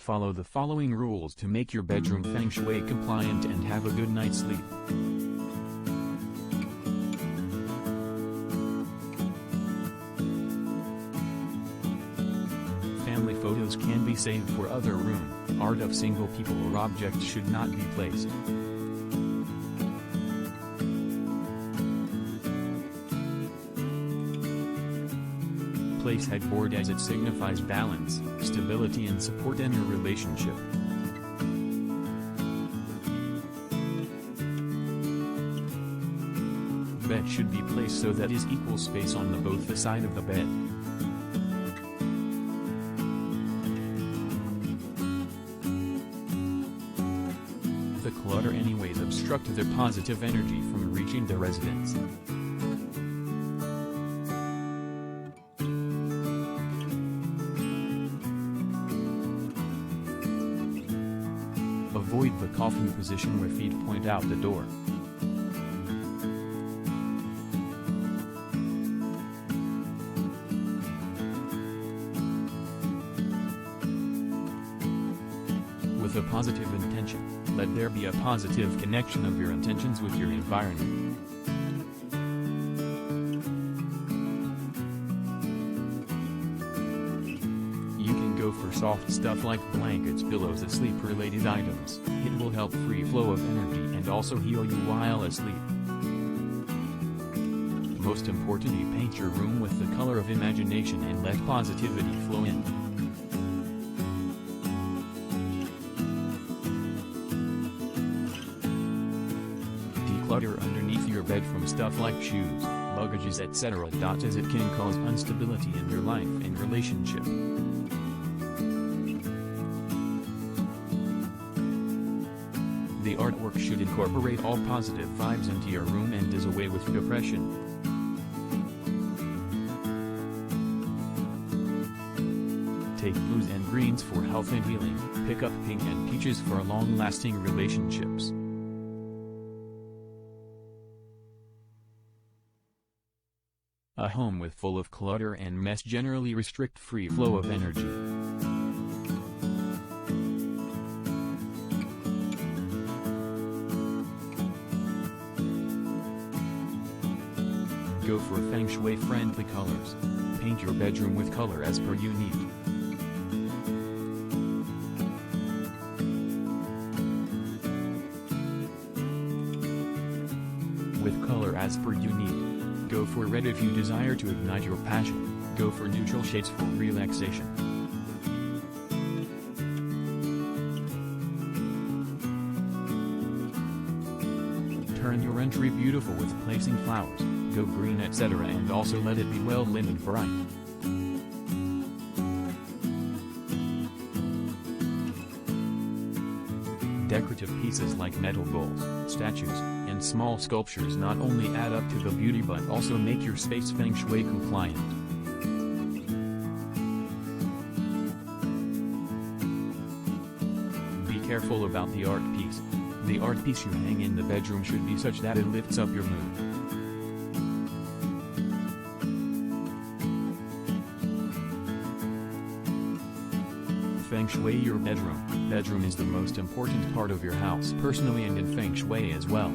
Follow the following rules to make your bedroom Feng Shui compliant and have a good night's sleep. Family photos can be saved for other room. Art of single people or objects should not be placed. Place headboard as it signifies balance, stability and support in your relationship. Bed should be placed so that is equal space on both the side of the bed. The clutter anyways obstruct the positive energy from reaching the residence. Avoid the coffin position where feet point out the door. With a positive intention, let there be a positive connection of your intentions with your environment. You can go for soft stuff like blankets, pillows, sleep-related items. It will help free flow of energy and also heal you while asleep. Most importantly, paint your room with the color of imagination and let positivity flow in. Declutter underneath your bed from stuff like shoes, luggages, etc.as it can cause instability in your life and relationship. The artwork should incorporate all positive vibes into your room and does away with depression. Take blues and greens for health and healing. Pick up pink and peaches for long-lasting relationships. A home with full of clutter and mess generally restrict free flow of energy. Go for Feng Shui friendly colors. Paint your bedroom with color as per you need. With color as per you need. Go for red if you desire to ignite your passion. Go for neutral shades for relaxation. Turn your entry beautiful with placing flowers. Go green, etc. and also let it be well lit and bright. Decorative pieces like metal bowls, statues, and small sculptures not only add up to the beauty but also make your space Feng Shui compliant. Be careful about the art piece. The art piece you hang in the bedroom should be such that it lifts up your mood. Feng Shui your bedroom. Bedroom is the most important part of your house personally and in Feng Shui as well.